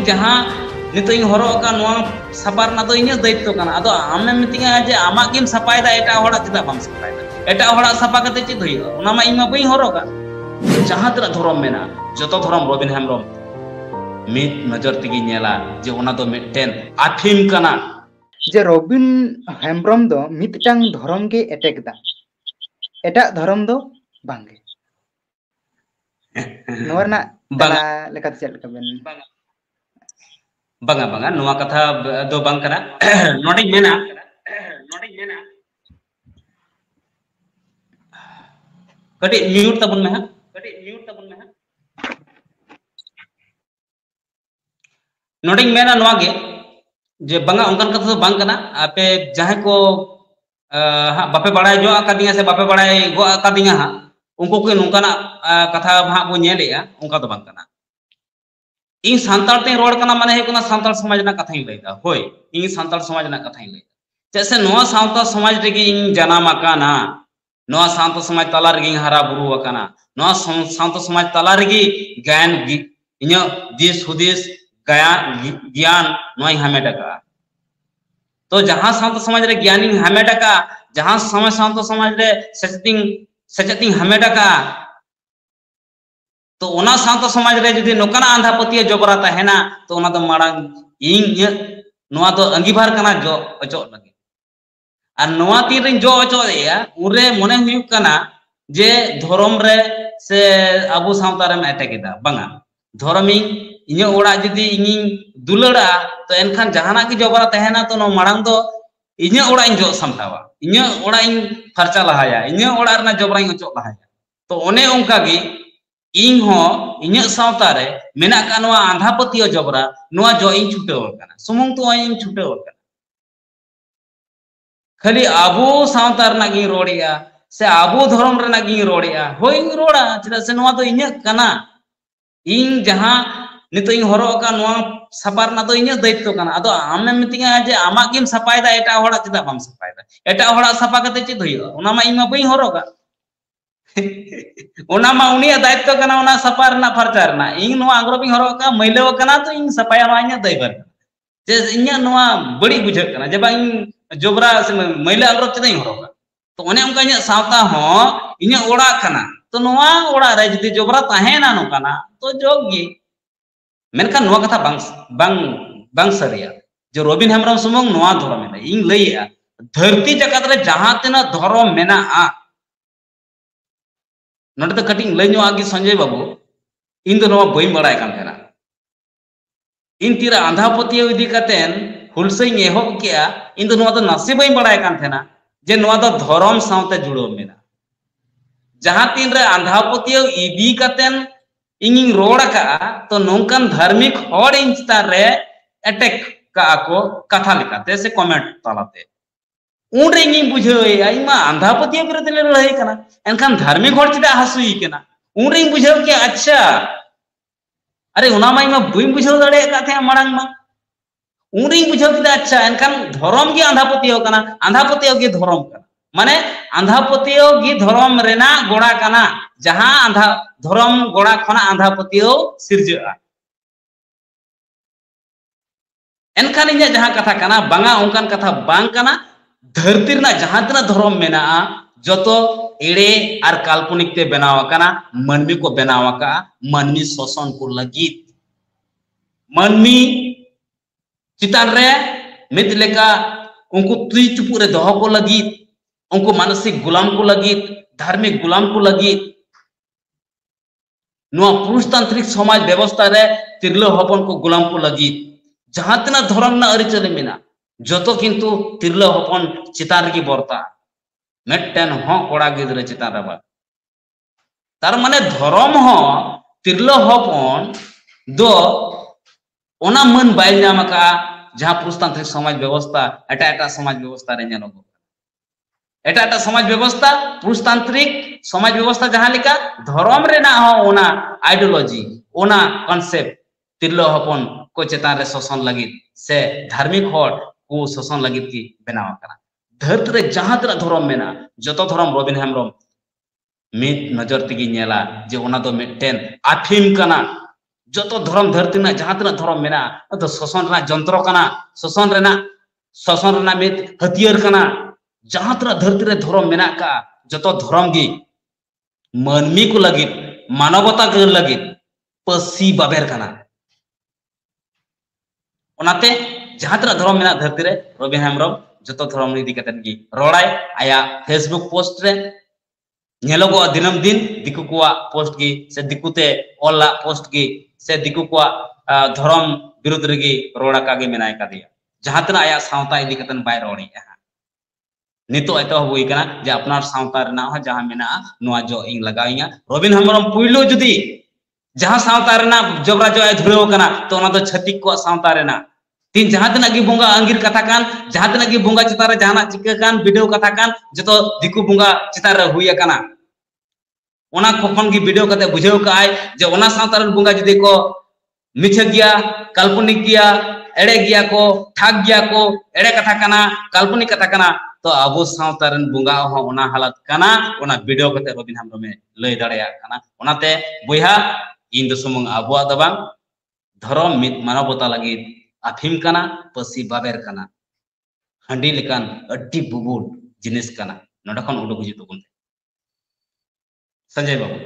जहाँ नितों हॉरो का नोआ सपार ना तो इन्हें दायित्व करना अदो आमने मितिंगा जे आमा किम सपाय दा एटा होड़ा चिता बम सपाय दा एटा होड़ा सपा कते चित होइगा ओना मा इमा बई हॉरो का जहाँ तेरा धर्म मेना जतो धर्म रबिन हेम्ब्रम मित नजर तिगी नेला जे ओना दो मिटेन आफिम कना जे रबिन हेम्ब्रम दो मितटांग धर्म के अटैक दा एटा धर्म दो बांगे नोरना तला लेका चल कबन बंगा बंगा नोआ कथा दो बांग कना नोडी मेना कटी म्यूट तबन में नोडी मेना नोआ गे जे बंगा उनकन कथा तो बांग कना आपे जहां को हाँ बापे बड़ाई जो आकादिया से बापे बड़ाई गो आकादिया हाँ उनको कोई नुकाना कथा हाँ को नेलेया उनका तो बांग कना इन सांताल ते रोड कना माने है सांताल समाज ना कथा ही लैदा होय इन सांताल समाज ना कथा ही लैदा जैसे नोआ सांताल समाज रेगी इन जनाम आकाना नोआ सांताल समाज तला रेगी हरा बुरु आकाना नोआ सांताल समाज तला रेगी ज्ञान इन्या दिस हुदिस ज्ञान नोआ हमेडका तो जहां सांताल समाज रे ज्ञानी हमेडका जहां समय सांताल समाज रे सचेतिंग हमेडका तो ओना सांताल समाज रे जदि नोकाना आंधापतिया जबरा तहेना तो ओना दो मारांग इन नोआ दो अंगीभार कना जो अचो लगे और नोआ तीन रे जो अचो या उरे मने हुयुक कना जे धर्म रे से अबु सांता रे अटैकेदा बंगा धर्मी इन ओड़ा जदि इन दुलड़ा तो एनखान जहाना की जबरा तहेना तो नो मारांग दो इन ओड़ा इन जो सामटावा इन ओड़ा इन फरचा लहाया इन ओड़ा रना जबरा इन अचो लहाया तो ओने ओंका गी इन हो इन सावता रे मेना का नोआ आंधापतियो जबरा नोआ जो इन छुटेव कना सुमुंग तो इन छुटेव कना खाली आबो सावता रना गी रोड़िया से आबो धर्म रना गी रोड़िया होय रोड़ा चिदा से नोआ तो इन कना इन जहां नितो इन हरो का नोआ सपार ना तो इन दायित्व कना अदो आमने मितिंगा जे आमा किम सपाय दा एटा होड़ा चिदा बम सपाय दा एटा होड़ा सपा कते चित होइगा ओना मा इमा बई हरो का ओना मा उनिया दायित्व कना ओना सपार ना फरचार ना इन नोआ अंग्रोबी हरो का मैलेव कना तो इन सपाया मा इन्या दायबर जे इन्या नोआ बड़ी बुझे कना जे बा इन जोबरा से मैले अंग्रोब चिदा इन हरो का तो ओने उनका इन्या सावता हो इन्या ओड़ा कना तो नोआ ओड़ा रे जदि जोबरा ताहेना नो कना तो जोगी मेनका नोआ कथा बांग सरिया जो रबिन हेम्ब्रम सुमुंग नोआ धर्म मेना इन लैया धरती जगत रे जहां तना धर्म मेना आ नोटे तो कटिंग लैनो आगे संजय बाबू इन दो नोआ बई बड़ाय कान थेना इन तीरा आंधापतियो इदी कतेन हुलसई एहब केया इन दो नोआ तो नासे बई बड़ाय कान थेना जे नोआ तो धर्म सावते जुड़ो मेना जहां तीन रे आंधापतियो इदी कतेन इंगिंग रोड का तो नोंकन धार्मिक हर इन चितान रे अटैक का को कथा लेकाते से कमेंट तालाते उन रे इंगिंग बुझे आइमा आंधापतियो विरुद्ध ले लड़ाई कना एनखान धार्मिक हर चिता हसुई केना उन रे बुझे के अच्छा अरे उना मा इमा बुई बुझे दड़े का थे मांग मा उन रे बुझे के अच्छा एनखान धर्म के आंधापतियो कना आंधापतियो के धर्म कना माने आंधापतियो की धर्म रेना गोड़ा कना जहां आंधा धर्म गोड़ा खना आंधापतियो सिरजा एनखान इन्या जहां कथा कना बांगा उनकान कथा बांग कना धरती ना जहां तना धर्म मेना जतो एड़े और काल्पनिक ते बनावा कना मनमी को बनावा का मनमी शोषण को लगी मनमी चितान रे मित लेका उनको तुई चुपू रे दोह को लगी उनको मानसिक गुलाम को लगी धार्मिक गुलाम को लगी नुआ पुरुषतांत्रिक समाज व्यवस्था रे तिरलो हपन को गुलाम को लगी जहां तना धर्म ना अरिचले मेना जतो किंतु तिरलो हपन चितान की बरता मेटन हो कोड़ा गिदरे चितान रबा तार माने धर्म हो तिरलो हपन दो ओना मन बाय नाम का जहां पुरुषतांत्रिक समाज व्यवस्था एटा समाज व्यवस्था रे जनो एटा समाज व्यवस्था पुरुषतांत्रिक समाज व्यवस्था जहां लिखा धर्म रे ना हो ओना आइडियोलॉजी ओना कॉन्सेप्ट तिरलो हपन को चेतान रे शोषण लगी से धार्मिक हर को शोषण लगी की बनावा करा धरती रे जहां तरा धर्म मेना जतो धर्म रबिन हेम्ब्रम मित नजर तिगी नेला जे ओना दो मिटेन आफिम कना joto धर्म धरती ना जहां तना धर्म मेना तो शोषण ना जंत्र कना शोषण ना मित हथियार कना जहां तना धरती रे धर्म मेना का joto धर्म गी मानवी को लगित मानवता के लगित पसी बाबेर कना ओनाते जहां तना धर्म मेना धरती रे रबिन हेम्ब्रम joto धर्म इदी कतन गी रोड़ाय आया फेसबुक पोस्ट रे नेलोगो दिनम दिन दिकु को पोस्ट की से दिकुते ओला पोस्ट की से दिकु को धर्म विरुद्ध रेगी रोड़ा कागे मेनाय कादिया जहां तना आया सावता इदी कतन बाय रोड़ी नितो एतो हुई कना जे अपनार सावता रेना हो जहां मेना नुआ जो इंग लगाइया रबिन हेम्ब्रम पुइलो जुदी जहां सावता रेना जबरा जो धुरेव कना तो ओना दो छतिक को सावता रेना तीन जहां तना गी बुंगा अंगिर कथा कान जहां तना गी बुंगा चितार रे जहाना चिका कान वीडियो कथा कान जतो दिकु बुंगा चितार रे हुई कना ओना कोखन गी वीडियो कते बुझेव काय जे ओना सावता रे बुंगा जुदी को मिछ गया काल्पनिक गया एड़े गया को ठाक गया को एड़े कथा काना काल्पनिक कथा काना तो अबो सावता रे बुंगा हो ओना हालत काना ओना वीडियो कते रबिन हेम्ब्रम में लय दाड़या काना ओनाते बयहा इन दो सुमुंग अबो दबां धर्म मित मानवता लगी अफिम कना पसी बाबेर कना हंडी लेकान अड्डी बुबुड जिनिस कना नडखन उडुक हिजु तबन संजय बाबू